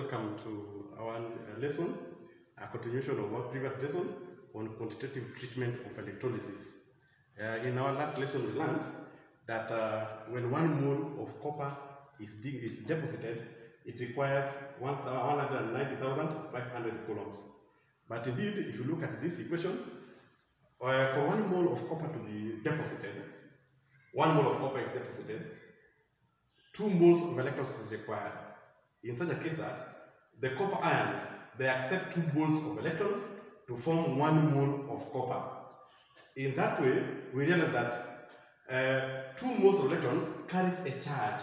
welcome to our lesson, a continuation of our previous lesson on quantitative treatment of electrolysis. In our last lesson, we learned that when 1 mole of copper is deposited, it requires 190,500 coulombs. But indeed, if you look at this equation, for 1 mole of copper to be deposited, 1 mole of copper is deposited, 2 moles of electrons is required. In such a case that the copper ions, they accept 2 moles of electrons to form 1 mole of copper. In that way, we realize that 2 moles of electrons carries a charge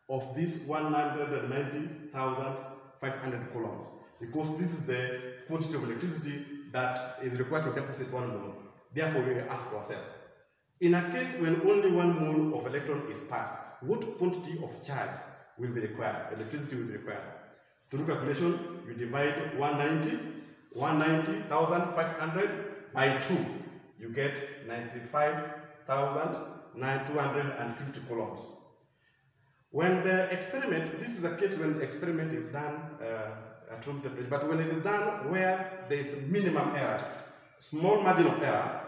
of this 190,500 coulombs, because this is the quantity of electricity that is required to deposit 1 mole. Therefore, we ask ourselves, in a case when only 1 mole of electron is passed, what quantity of charge will be required, electricity will be required? To do calculation, you divide 190,500 by 2. You get 95,250 coulombs. When the experiment, this is a case when the experiment is done at room temperature, but when it is done where there is minimum error, small margin of error,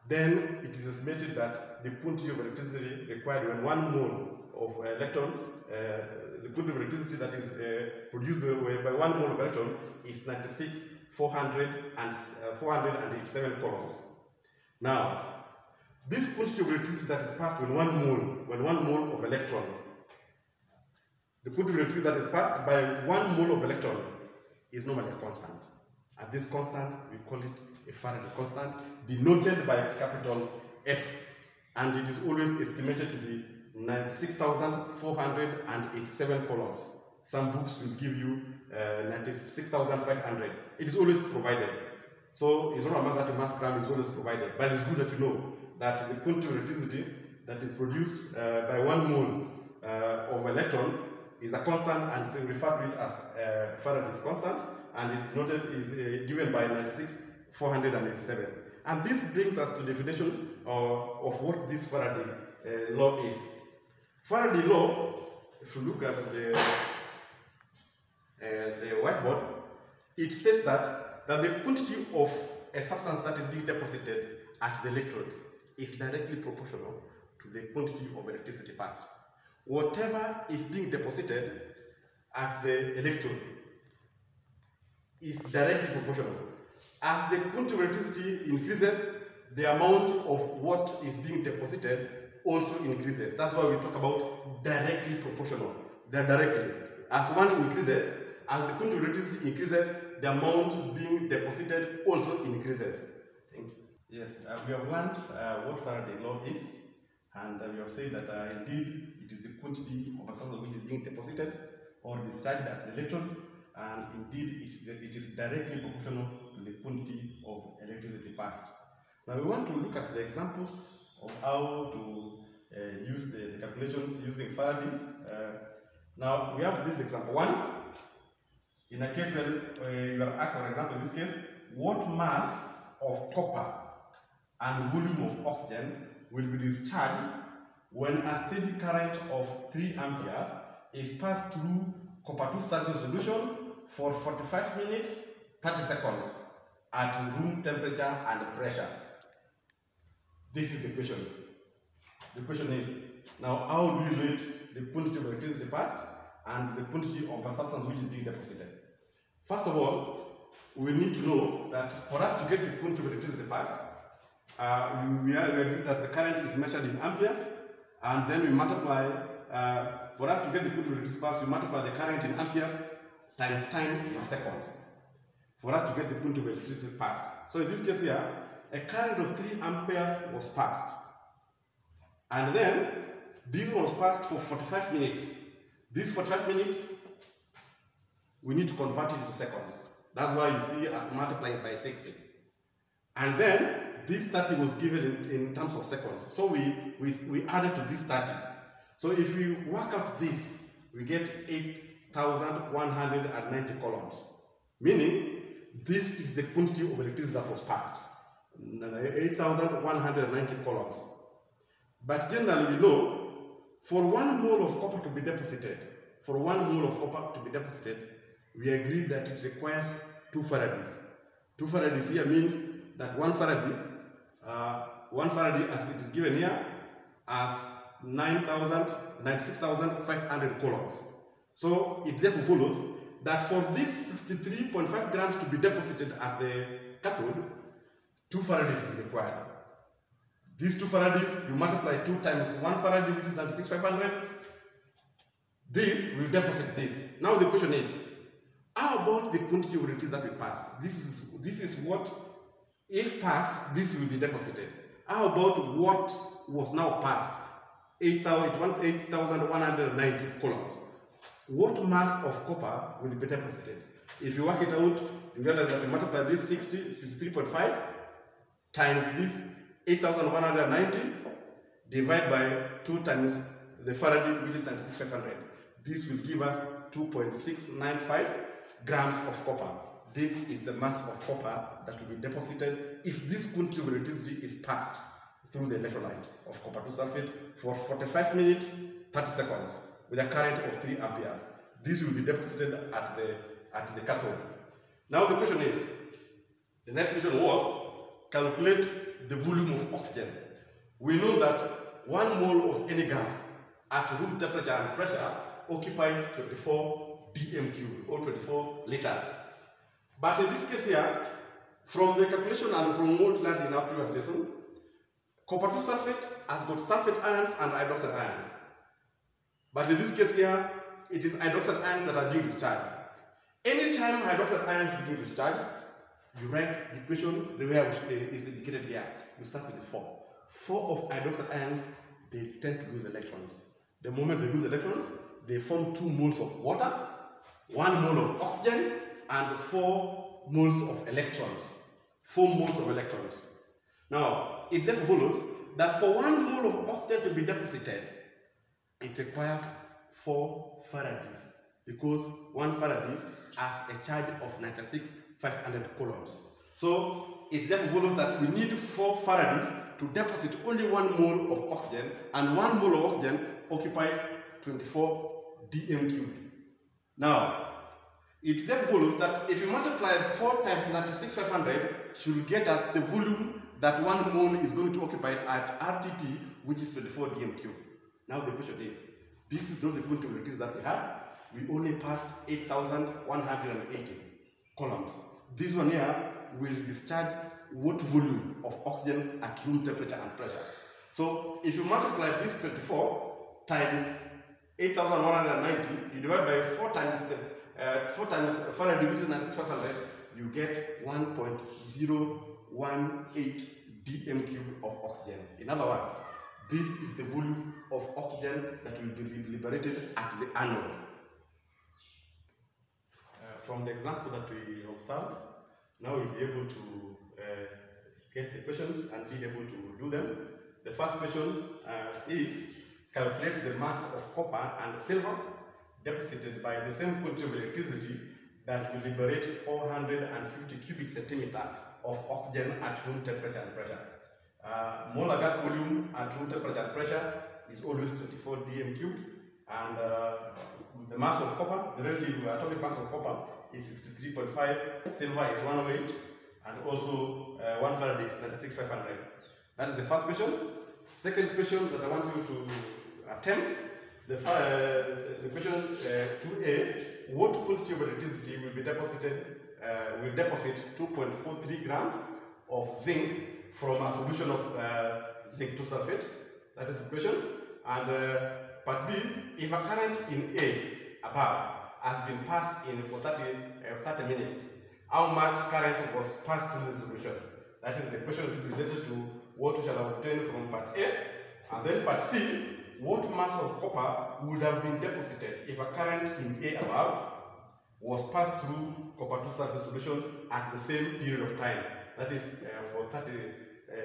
then it is estimated that the quantity of electricity required when 1 mole of electron, the quantity of electricity that is produced by 1 mole of electron is 96,487 coulombs. Now, this quantity of electricity that is passed when 1 mole of electron, the quantity of electricity that is passed by 1 mole of electron is normally a constant. And this constant, we call it a Faraday constant, denoted by capital F. And it is always estimated to be 96,487 coulombs. Some books will give you 96,500. It is always provided. So it's not a matter that mass gram is always provided. But it's good that you know that the quantity of electricity that is produced by 1 mole of electron is a constant, and so we refer to it as Faraday's constant, and is given by 96,487. And this brings us to the definition of what this Faraday law is. Faraday law, if you look at the whiteboard, it states that the quantity of a substance that is being deposited at the electrode is directly proportional to the quantity of electricity passed. Whatever is being deposited at the electrode is directly proportional. As the quantity of electricity increases, the amount of what is being deposited also increases. That's why we talk about directly proportional. They're directly. As one increases, as the quantity of electricity increases, the amount being deposited also increases. Thank you. Yes, we have learned what Faraday law is, and we have said that indeed it is the quantity of a substance which is being deposited or discharged at the electrode, and indeed it is directly proportional to the quantity of electricity passed. Now we want to look at the examples of how to use the calculations using Faraday's. Now we have this example 1. In a case when you are asked, for example, in this case, what mass of copper and volume of oxygen will be discharged when a steady current of 3 amperes is passed through copper 2 surface solution for 45 minutes 30 seconds at room temperature and pressure. This is the question. The question is, now how do we relate the quantity of electricity passed and the quantity of a substance which is being deposited? First of all, we need to know that for us to get the quantity of electricity passed, we agree that the current is measured in amperes, and then we multiply, for us to get the quantity of electricity passed, we multiply the current in amperes times time in seconds, for us to get the quantity of electricity passed. So in this case here, a current of 3 amperes was passed, and then this was passed for 45 minutes. This 45 minutes, we need to convert it into seconds. That's why you see us multiplying by 60. And then this 30 was given in terms of seconds. So we added to this 30. So if we work out this, we get 8,190 coulombs. Meaning, this is the quantity of electricity that was passed. 8,190 coulombs. But generally, we know, for 1 mole of copper to be deposited, we agreed that it requires 2 Faradays. 2 Faradays here means that 1 Faraday, as it is given here, as 96,500 coulombs. So it therefore follows that for this 63.5 grams to be deposited at the cathode, 2 Faradays is required. These 2 Faradays, you multiply 2 times 1 Faraday, which is 96,500. This will deposit this. Now the question is, how about the quantity of electricity that we passed? This is what, if passed, this will be deposited. How about what was now passed? 8,190 coulombs. What mass of copper will be deposited? If you work it out, you realize that you multiply this 63.5 times this 8,190, divide by 2 times the Faraday, which is 96,500. This will give us 2.695 grams of copper. This is the mass of copper that will be deposited if this quantity of electricity is passed through the electrolyte of copper 2 sulfate for 45 minutes 30 seconds with a current of 3 amperes. This will be deposited at the cathode. Now the question is, the next question was, calculate the volume of oxygen. We know that 1 mole of any gas at room temperature and pressure occupies 24 dm cubed or 24 liters. But in this case here, from the calculation and from what we learned in our previous lesson, copper 2 sulfate has got sulfate ions and hydroxide ions. But in this case here, it is hydroxide ions that are being discharged. Anytime hydroxide ions is being discharged, you write the equation the way it is indicated here. You start with the 4. 4 of hydroxide ions, they tend to lose electrons. The moment they lose electrons, they form 2 moles of water, 1 mole of oxygen, and 4 moles of electrons. 4 moles of electrons. Now, it therefore follows that for 1 mole of oxygen to be deposited, it requires 4 Faradays, because 1 Faraday has a charge of 96,500 coulombs. So it therefore follows that we need 4 Faradays to deposit only 1 mole of oxygen, and 1 mole of oxygen occupies 24 dm cubed. Now, it therefore follows that if you multiply 4 times 96,500, should get us the volume that 1 mole is going to occupy at RTP, which is 24 dm cubed. Now the question is, this is not the quantity of electricity that we had. We only passed 8,180 coulombs. This one here will discharge what volume of oxygen at room temperature and pressure. So if you multiply this 24 times 8,190, you divide by 4 times Faraday, which is 96,500, you get 1.018 dm cubed of oxygen. In other words, this is the volume of oxygen that will be liberated at the anode. From the example that we observed, now we'll be able to get the questions and be able to do them. The first question is, calculate the mass of copper and silver deposited by the same quantity of electricity that will liberate 450 cubic centimeter of oxygen at room temperature and pressure. Molar gas volume at room temperature and pressure is always 24 dm cubed, and the mass of copper, the relative atomic mass of copper is 63.5, silver is 108, and also 1 Faraday is 96,500. That is the first question. Second question that I want you to attempt, the question 2a, what quantity of electricity will be deposited, will deposit 2.43 grams of zinc from a solution of zinc 2 sulfate? That is the question. And part B, if a current in A above has been passed in for 30 minutes, how much current was passed through the solution? That is the question which is related to what we shall obtain from part A. And then part C, what mass of copper would have been deposited if a current in A above was passed through copper 2 sulfate solution at the same period of time, that is for 30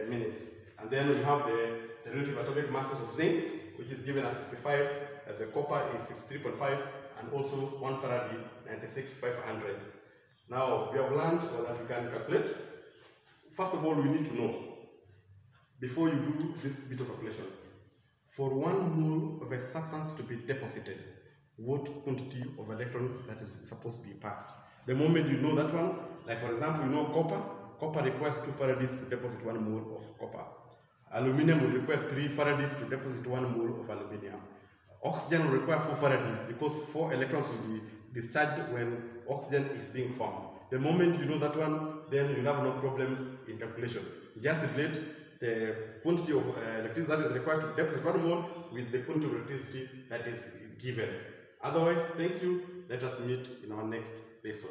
minutes. And then we have the relative atomic masses of zinc, which is given as 65, the copper is 63.5, and also 1 Faraday 96,500. Now we have learned that we can calculate. First of all, we need to know, before you do this bit of calculation, for 1 mole of a substance to be deposited, what quantity of electron that is supposed to be passed. The moment you know that one, like for example, you know copper requires 2 farads to deposit 1 mole of copper. Aluminium will require 3 farads to deposit 1 mole of aluminium. Oxygen will require 4 farads because 4 electrons will be discharged when oxygen is being formed. The moment you know that one, then you have no problems in calculation. You just relate the quantity of electricity that is required to deposit 1 mole with the quantity of electricity that is given. Otherwise, thank you. Let us meet in our next lesson.